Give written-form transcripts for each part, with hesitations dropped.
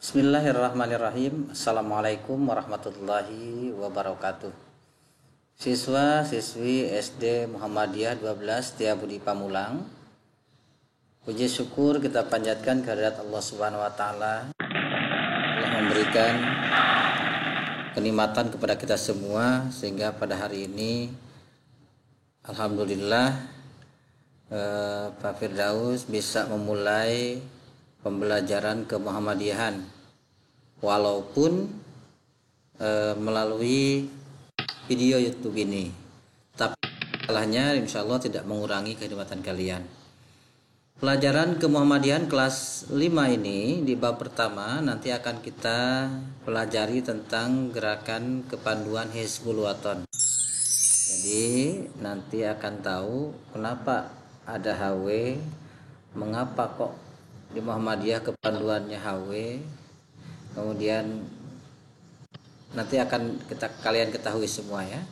Bismillahirrahmanirrahim. Assalamualaikum warahmatullahi wabarakatuh. Siswa siswi SD Muhammadiyah 12 Setiabudi Pamulang, puji syukur kita panjatkan kehadirat Allah Subhanahu wa taala telah memberikan kenikmatan kepada kita semua sehingga pada hari ini alhamdulillah Pak Firdaus bisa memulai pembelajaran ke Muhammadiyahan walaupun melalui video YouTube ini, tapi salahnya insya Allah tidak mengurangi kenikmatan kalian. Pelajaran ke Muhammadiyahan kelas 5 ini di bab pertama nanti akan kita pelajari tentang gerakan kepanduan Hizbul Waton. Jadi nanti akan tahu kenapa ada HW, mengapa kok di Muhammadiyah kepanduannya HW, kemudian nanti akan kalian ketahui semua ya.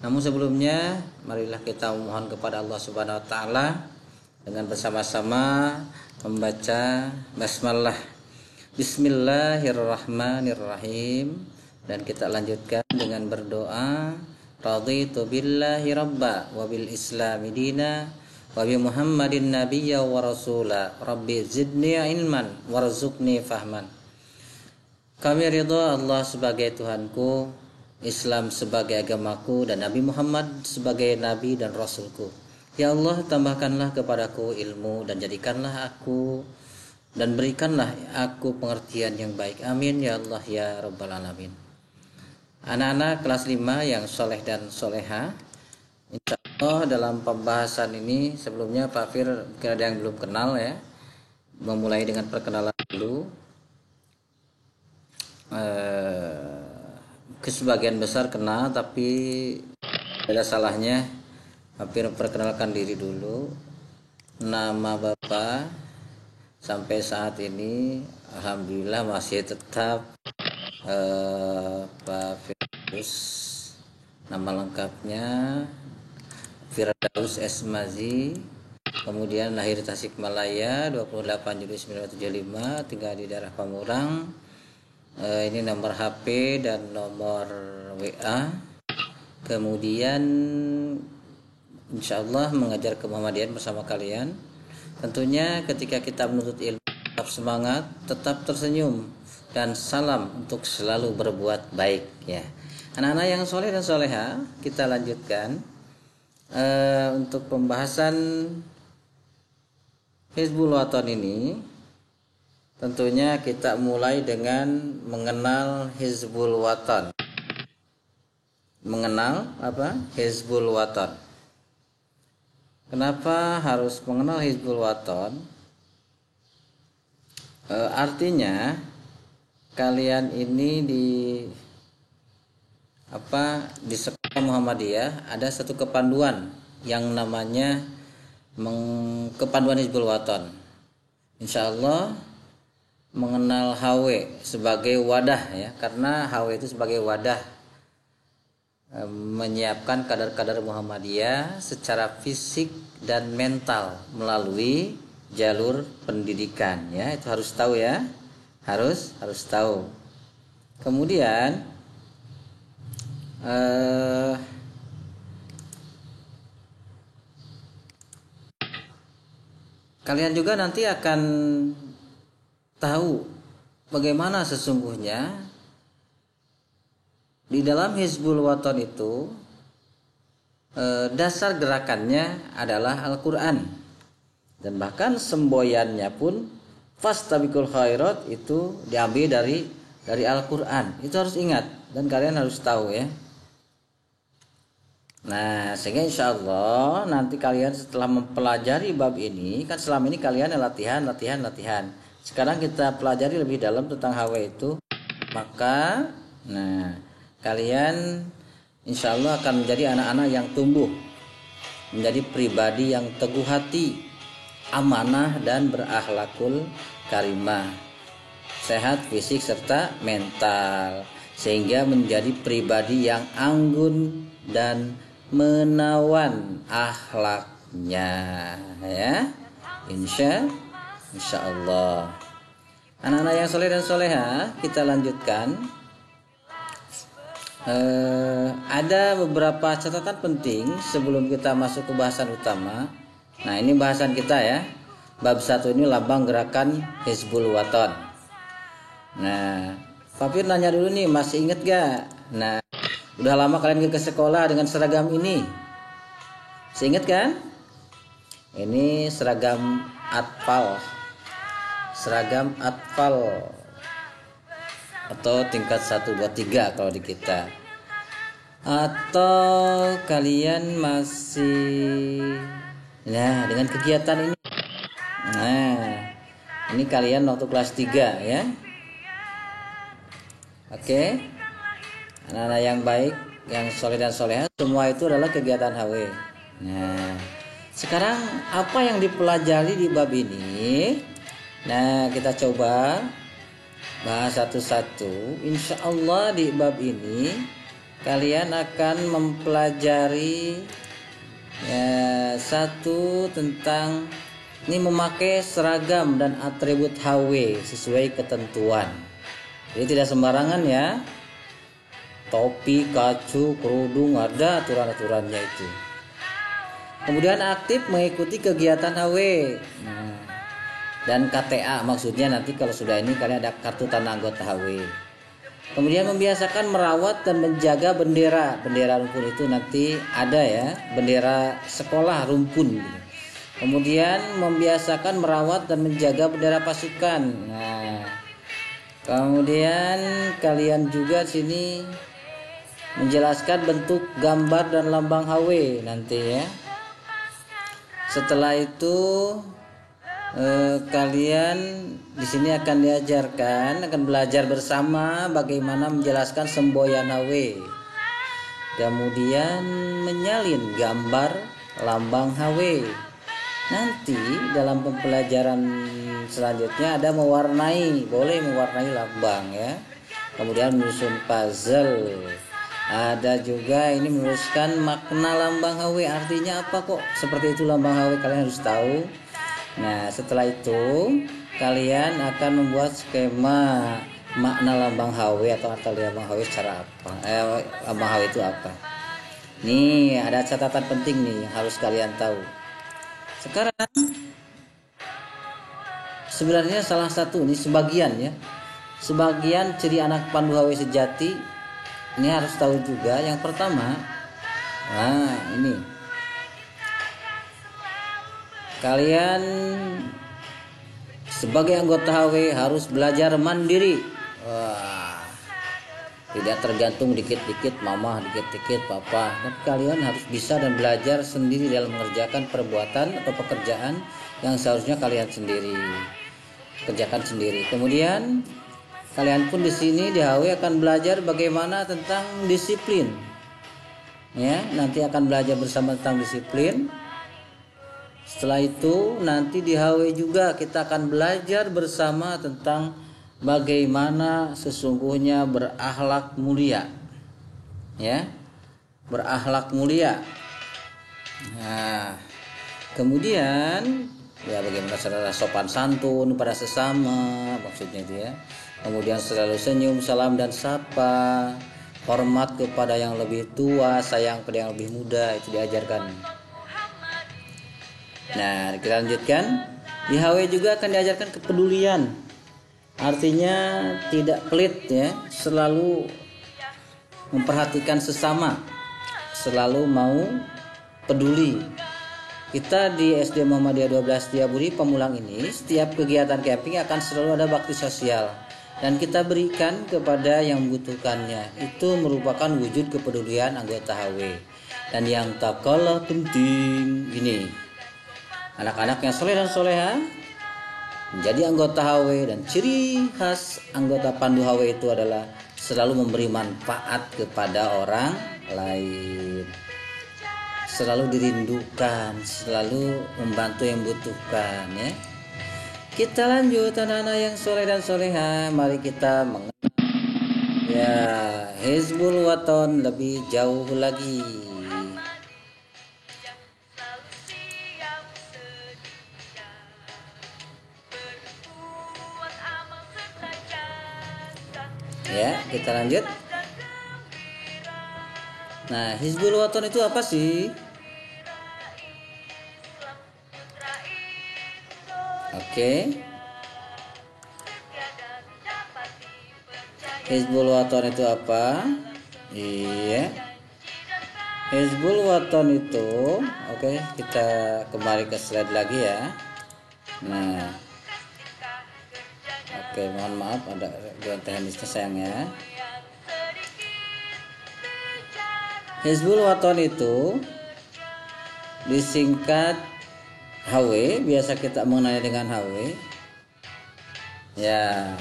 Namun sebelumnya marilah kita memohon kepada Allah Subhanahu wa taala dengan bersama-sama membaca basmalah. Bismillahirrahmanirrahim, dan kita lanjutkan dengan berdoa. Raditu billahi rabba wa bil islami dina wa bi Muhammadin nabiyya wa rasula. Rabbi zidni ilman warzuqni fahman. Kami ridha Allah sebagai Tuhanku, Islam sebagai agamaku, dan Nabi Muhammad sebagai nabi dan rasulku. Ya Allah, tambahkanlah kepadaku ilmu dan jadikanlah aku dan berikanlah aku pengertian yang baik. Amin ya Allah ya rabbal alamin. Anak-anak kelas 5 yang soleh dan soleha, insya Allah dalam pembahasan ini sebelumnya Pak Fir mungkin ada yang belum kenal ya, memulai dengan perkenalan dulu. Kesebagian besar kenal, tapi ada salahnya hampir perkenalkan diri dulu. Nama Bapak sampai saat ini alhamdulillah masih tetap Pak Firdaus. Nama lengkapnya Firdaus Esmazi, kemudian lahir Tasikmalaya 28 Juli 1975, tinggal di daerah Pamurang. Ini nomor HP dan nomor WA. Kemudian insya Allah mengajar ke Muhammadiyahan bersama kalian. Tentunya ketika kita menuntut ilmu, tetap semangat, tetap tersenyum, dan salam untuk selalu berbuat baik ya. Anak-anak yang soleh dan soleha, kita lanjutkan untuk pembahasan Hizbul Waton ini. Tentunya kita mulai dengan mengenal Hizbul Waton. Mengenal apa? Hizbul Waton. Kenapa harus mengenal Hizbul Waton? Artinya kalian ini di sekolah Muhammadiyah ada satu kepanduan yang namanya kepanduan Hizbul Waton. Insya Allah mengenal HW sebagai wadah ya, karena HW itu sebagai wadah menyiapkan kadar-kadar Muhammadiyah secara fisik dan mental melalui jalur pendidikan ya. Itu harus tahu ya, harus tahu. Kemudian kalian juga nanti akan tahu bagaimana sesungguhnya di dalam Hizbul Waton itu dasar gerakannya adalah Al-Quran, dan bahkan semboyannya pun fastabiqul khairat itu diambil dari Al-Quran. Itu harus ingat dan kalian harus tahu ya. Nah, sehingga insya Allah nanti kalian setelah mempelajari bab ini, kan selama ini kalian latihan. Sekarang kita pelajari lebih dalam tentang HW itu, maka kalian insya Allah akan menjadi anak-anak yang tumbuh menjadi pribadi yang teguh hati, amanah, dan berakhlakul karimah, sehat fisik serta mental, sehingga menjadi pribadi yang anggun dan menawan akhlaknya ya, insya Allah. Anak-anak yang soleh dan soleha, kita lanjutkan. Ada beberapa catatan penting sebelum kita masuk ke bahasan utama. Nah, ini bahasan kita ya. Bab 1 ini lambang gerakan Hizbul Waton. Nah, Fafir nanya dulu nih, masih inget gak? Nah, udah lama kalian ke sekolah dengan seragam ini? Masih inget kan? Ini seragam atfal. Seragam atfal atau tingkat 1, 2, 3 kalau di kita. Atau kalian masih dengan kegiatan ini. Nah, ini kalian waktu kelas 3 ya. Oke. Anak-anak yang baik, yang soleh dan soleha, semua itu adalah kegiatan HW. Nah, sekarang apa yang dipelajari di bab ini? Nah, kita coba bahas satu-satu. Insya Allah di bab ini kalian akan mempelajari satu tentang ini memakai seragam dan atribut HW sesuai ketentuan. Jadi tidak sembarangan ya. Topi, kacu, kerudung, ada aturan-aturannya itu. Kemudian aktif mengikuti kegiatan HW. Dan KTA, maksudnya nanti kalau sudah ini kalian ada kartu tanda anggota HW. Kemudian membiasakan merawat dan menjaga bendera. Bendera rumpun itu nanti ada ya, bendera sekolah rumpun. Kemudian membiasakan merawat dan menjaga bendera pasukan. Nah, kemudian kalian juga sini menjelaskan bentuk gambar dan lambang HW nanti ya. Setelah itu kalian di sini akan akan belajar bersama bagaimana menjelaskan semboyan HW. Kemudian menyalin gambar lambang HW. Nanti dalam pembelajaran selanjutnya ada boleh mewarnai lambang ya. Kemudian menyusun puzzle. Ada juga ini menuliskan makna lambang HW, artinya apa kok seperti itu lambang HW, kalian harus tahu. Nah, setelah itu kalian akan membuat skema makna lambang HW atau arti lambang HW secara apa? Lambang HW itu apa? Nih, ada catatan penting nih yang harus kalian tahu. Sekarang sebenarnya salah satu nih sebagian ciri anak pandu HW sejati ini harus tahu juga. Yang pertama, nah ini kalian sebagai anggota HW harus belajar mandiri. Tidak tergantung dikit-dikit mama, dikit-dikit papa. Tapi kalian harus bisa dan belajar sendiri dalam mengerjakan perbuatan atau pekerjaan yang seharusnya kalian sendiri kerjakan sendiri. Kemudian kalian pun di sini di HW akan belajar bagaimana tentang disiplin. Ya, nanti akan belajar bersama tentang disiplin. Setelah itu nanti di HW juga kita akan belajar bersama tentang bagaimana sesungguhnya berakhlak mulia. Ya. Berakhlak mulia. Nah, kemudian ya bagaimana secara sopan santun pada sesama, maksudnya itu ya. Kemudian selalu senyum, salam dan sapa, hormat kepada yang lebih tua, sayang pada yang lebih muda, itu diajarkan. Nah, kita lanjutkan. Di HW juga akan diajarkan kepedulian. Artinya tidak pelit ya, selalu memperhatikan sesama, selalu mau peduli. Kita di SD Muhammadiyah 12 Setiabudi Pamulang ini, setiap kegiatan camping akan selalu ada bakti sosial dan kita berikan kepada yang membutuhkannya. Itu merupakan wujud kepedulian anggota HW. Dan yang tak kalah penting ini, anak-anak yang soleh dan soleha menjadi anggota HW, dan ciri khas anggota pandu HW itu adalah selalu memberi manfaat kepada orang lain, selalu dirindukan, selalu membantu yang membutuhkan ya. Kita lanjut anak-anak yang soleh dan soleha, mari kita mengenal ya Hizbul Waton lebih jauh lagi. Ya, kita lanjut. Nah, Hizbul Waton itu apa sih? Oke. Hizbul Waton itu apa? Iya. Hizbul Waton itu, oke, kita kembali ke slide lagi ya. Nah, oke, mohon maaf ada gangguan teknisnya sayang ya. Hizbul Waton itu disingkat HW, biasa kita mengenalnya dengan HW. Ya,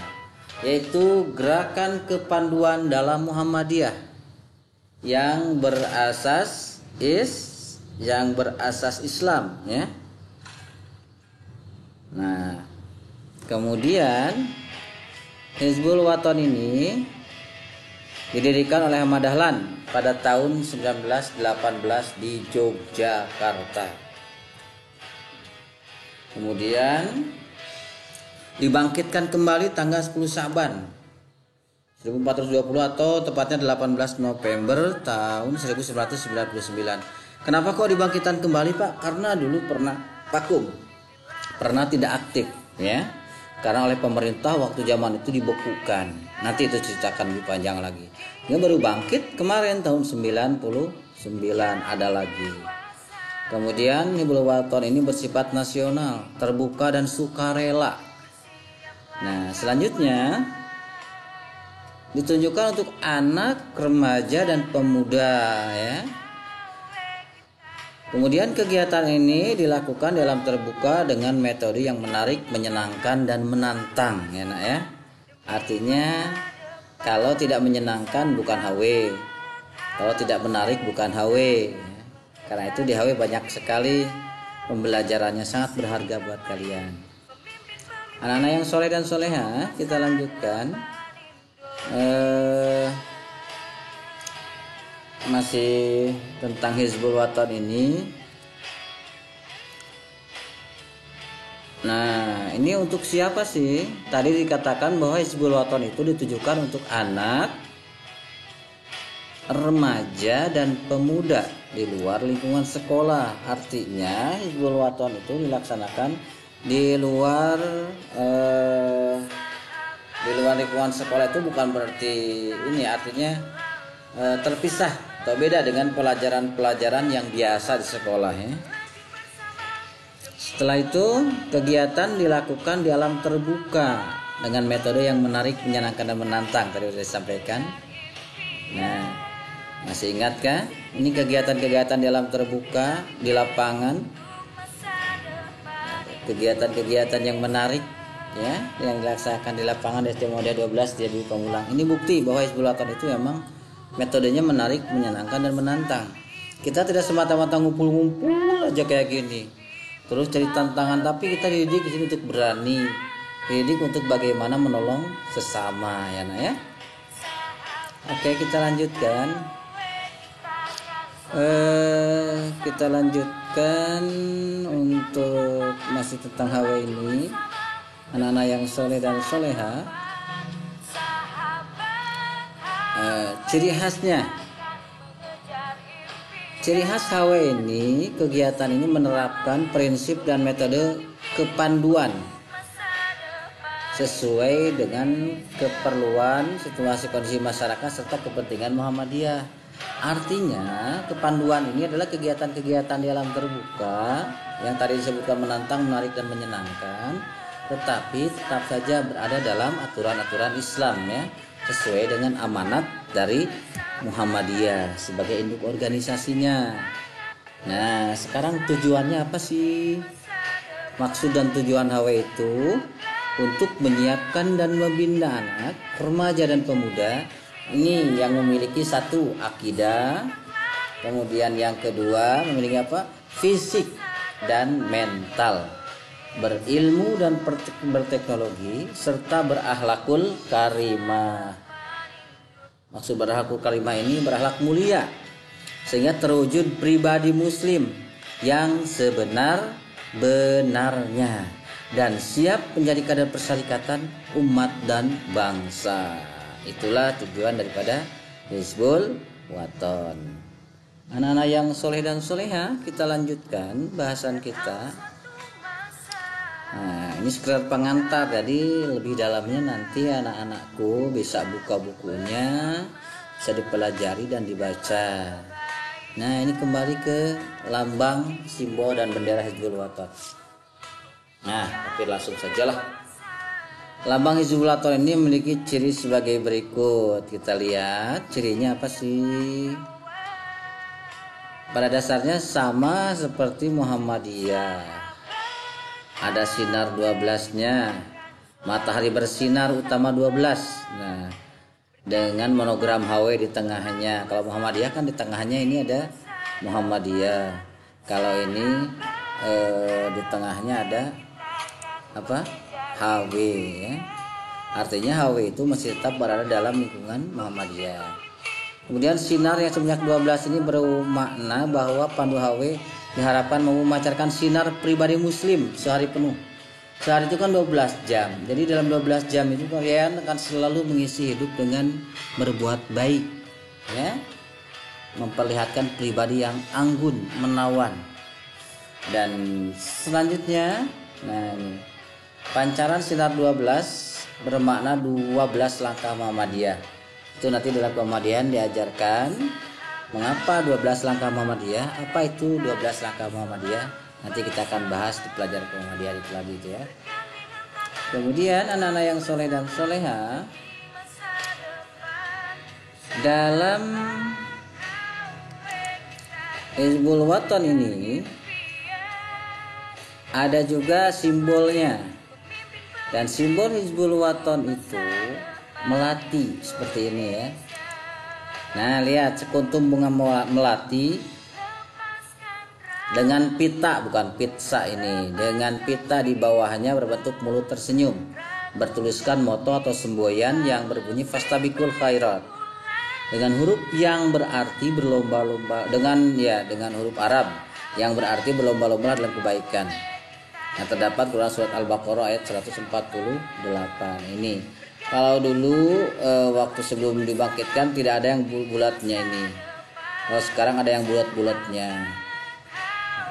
yaitu Gerakan Kepanduan dalam Muhammadiyah yang berasas Islam ya. Nah, kemudian Hizbul Waton ini didirikan oleh Ahmad Dahlan pada tahun 1918 di Yogyakarta. Kemudian dibangkitkan kembali tanggal 10 Syaban 1420 atau tepatnya 18 November tahun 1999. Kenapa kok dibangkitkan kembali, Pak? Karena dulu pernah vakum, pernah tidak aktif ya. Karena oleh pemerintah waktu zaman itu dibekukan. Nanti itu ceritakan lebih panjang lagi. Ini baru bangkit kemarin tahun 99 ada lagi. Kemudian Hizbul Waton ini bersifat nasional, terbuka dan sukarela. Nah, selanjutnya ditunjukkan untuk anak, remaja dan pemuda ya. Kemudian kegiatan ini dilakukan dalam terbuka dengan metode yang menarik, menyenangkan dan menantang ya nak ya. Artinya kalau tidak menyenangkan bukan HW, kalau tidak menarik bukan HW. Karena itu di HW banyak sekali pembelajarannya, sangat berharga buat kalian. Anak-anak yang soleh dan soleha, kita lanjutkan. Masih tentang Hizbul Waton ini. Nah, ini untuk siapa sih? Tadi dikatakan bahwa Hizbul Waton itu ditujukan untuk anak, remaja dan pemuda di luar lingkungan sekolah. Artinya Hizbul Waton itu dilaksanakan di luar lingkungan sekolah. Itu bukan berarti ini artinya terpisah atau beda dengan pelajaran-pelajaran yang biasa di sekolah ya. Setelah itu kegiatan dilakukan di alam terbuka dengan metode yang menarik, menyenangkan dan menantang, tadi sudah disampaikan. Nah, masih ingatkah? Ini kegiatan-kegiatan di alam terbuka di lapangan, kegiatan-kegiatan yang menarik ya, yang dilaksanakan di lapangan SD Muhammadiyah 12 jadi pengulang. Ini bukti bahwa Hizbul Waton itu memang metodenya menarik, menyenangkan dan menantang. Kita tidak semata-mata ngumpul-ngumpul aja kayak gini, terus cari tantangan, tapi kita dididik di sini untuk berani, dididik untuk bagaimana menolong sesama ya nak ya. Oke, kita lanjutkan. Kita lanjutkan untuk masih tentang HW ini. Anak-anak yang soleh dan soleha, ciri khasnya, ciri khas HW ini, kegiatan ini menerapkan prinsip dan metode kepanduan sesuai dengan keperluan, situasi, kondisi masyarakat serta kepentingan Muhammadiyah. Artinya kepanduan ini adalah kegiatan-kegiatan di alam terbuka yang tadi disebutkan menantang, menarik dan menyenangkan, tetapi tetap saja berada dalam aturan-aturan Islam ya, sesuai dengan amanat dari Muhammadiyah sebagai induk organisasinya. Nah, sekarang tujuannya apa sih? Maksud dan tujuan HW itu untuk menyiapkan dan membina anak, remaja dan pemuda ini yang memiliki satu akidah, kemudian yang kedua memiliki apa? Fisik dan mental, berilmu dan berteknologi serta berakhlakul karimah. Maksud berakhlakul karimah ini berakhlak mulia sehingga terwujud pribadi muslim yang sebenar-benarnya dan siap menjadi kader perserikatan umat dan bangsa. itulah tujuan daripada Hizbul Waton. Anak-anak yang soleh dan soleha, kita lanjutkan bahasan kita. Nah, ini sekedar pengantar, jadi lebih dalamnya nanti anak-anakku bisa buka bukunya, bisa dipelajari dan dibaca. Nah, ini kembali ke lambang, simbol dan bendera Hizbul Waton. Nah, tapi langsung sajalah. Lambang Hizbul Waton ini memiliki ciri sebagai berikut. Kita lihat cirinya apa sih? Pada dasarnya sama seperti Muhammadiyah. Ada sinar 12-nya, matahari bersinar utama 12. Nah, dengan monogram HW di tengahnya. Kalau Muhammadiyah kan di tengahnya ini ada Muhammadiyah. Kalau ini di tengahnya ada apa? HW ya. Artinya HW itu masih tetap berada dalam lingkungan Muhammadiyah. Kemudian sinar yang sebanyak 12 ini bermakna bahwa pandu HW diharapkan memancarkan sinar pribadi muslim sehari penuh. Sehari itu kan 12 jam. Jadi dalam 12 jam itu kalian akan selalu mengisi hidup dengan berbuat baik, ya. Memperlihatkan pribadi yang anggun, menawan. Dan selanjutnya, nah ini, pancaran sinar 12 bermakna 12 langkah Muhammadiyah. Itu nanti dalam Muhammadiyah diajarkan mengapa 12 langkah Muhammadiyah, apa itu 12 langkah Muhammadiyah. Nanti kita akan bahas di pelajaran Muhammadiyah itu lagi itu ya. Kemudian anak-anak yang soleh dan soleha, dalam Hizbul Waton ini ada juga simbolnya. Dan simbol Hizbul Waton itu melati seperti ini ya. Nah, lihat sekuntum bunga melati dengan pita, bukan pizza ini, dengan pita di bawahnya berbentuk mulut tersenyum, bertuliskan moto atau semboyan yang berbunyi fastabiqul khairat, dengan huruf yang berarti berlomba-lomba, dengan huruf Arab yang berarti berlomba-lomba dalam kebaikan. Nah, terdapat dalam surat Al-Baqarah ayat 148 ini. Kalau dulu waktu sebelum dibangkitkan tidak ada yang bulatnya ini. Kalau sekarang ada yang bulat-bulatnya.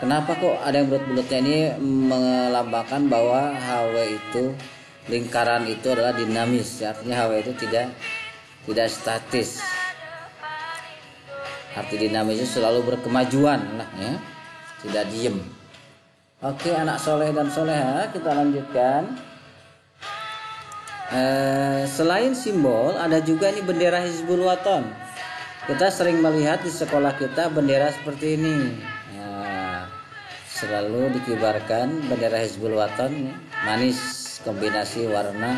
Kenapa kok ada yang bulat-bulatnya? Ini melambangkan bahwa HW itu, lingkaran itu adalah dinamis. Artinya HW itu tidak statis. Arti dinamis itu selalu berkemajuan lah ya. Tidak diem. Oke, anak soleh dan soleha, kita lanjutkan. Selain simbol, ada juga ini bendera Hizbul Waton. Kita sering melihat di sekolah kita bendera seperti ini. Nah, selalu dikibarkan bendera Hizbul Waton, manis, kombinasi warna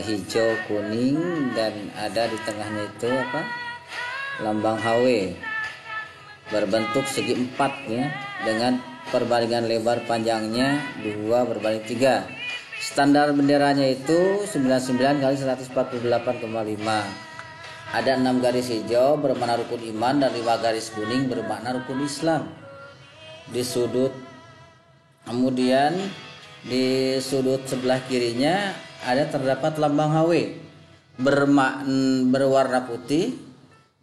hijau kuning, dan ada di tengahnya itu apa? Lambang HW berbentuk segi 4 ya, dengan perbandingan lebar panjangnya 2:3. Standar benderanya itu 99 kali 148,5. Ada 6 garis hijau bermakna rukun iman dan 5 garis kuning bermakna rukun Islam. Di sudut, kemudian di sudut sebelah kirinya terdapat lambang HW berwarna putih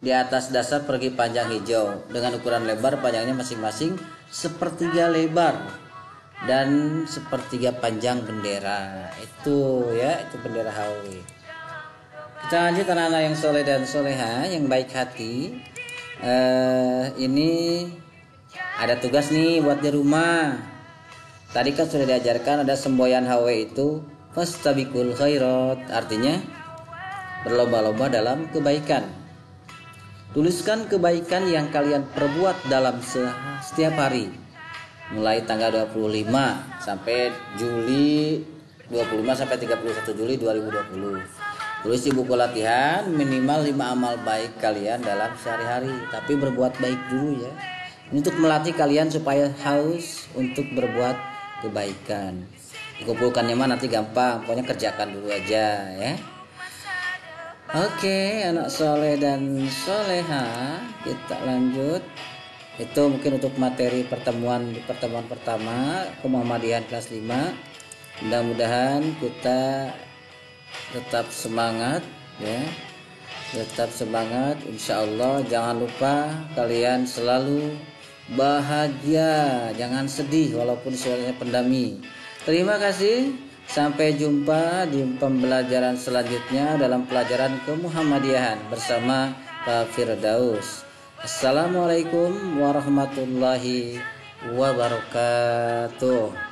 di atas dasar persegi panjang hijau dengan ukuran lebar panjangnya masing-masing sepertiga lebar dan sepertiga panjang bendera. Itu ya, itu bendera HW. Kita lanjut anak-anak yang soleh dan soleha, yang baik hati. Ini ada tugas nih buat di rumah. Tadi kan sudah diajarkan ada semboyan HW itu fastabiqul khairat, artinya berlomba-lomba dalam kebaikan. Tuliskan kebaikan yang kalian perbuat dalam setiap hari, mulai tanggal 25 sampai Juli 25 sampai 31 Juli 2020. Tulis di buku latihan minimal 5 amal baik kalian dalam sehari-hari, tapi berbuat baik dulu ya. Ini untuk melatih kalian supaya haus untuk berbuat kebaikan. Dikumpulkannya mah nanti gampang, pokoknya kerjakan dulu aja ya. Oke, anak soleh dan soleha, kita lanjut. Itu mungkin untuk materi pertemuan pertama Muhammadiyah kelas 5. Mudah-mudahan kita tetap semangat ya. Tetap semangat, insya Allah. Jangan lupa kalian selalu bahagia, jangan sedih walaupun suaranya pendami. Terima kasih, sampai jumpa di pembelajaran selanjutnya dalam pelajaran kemuhammadiyahan bersama Pak Firdaus. Assalamualaikum warahmatullahi wabarakatuh.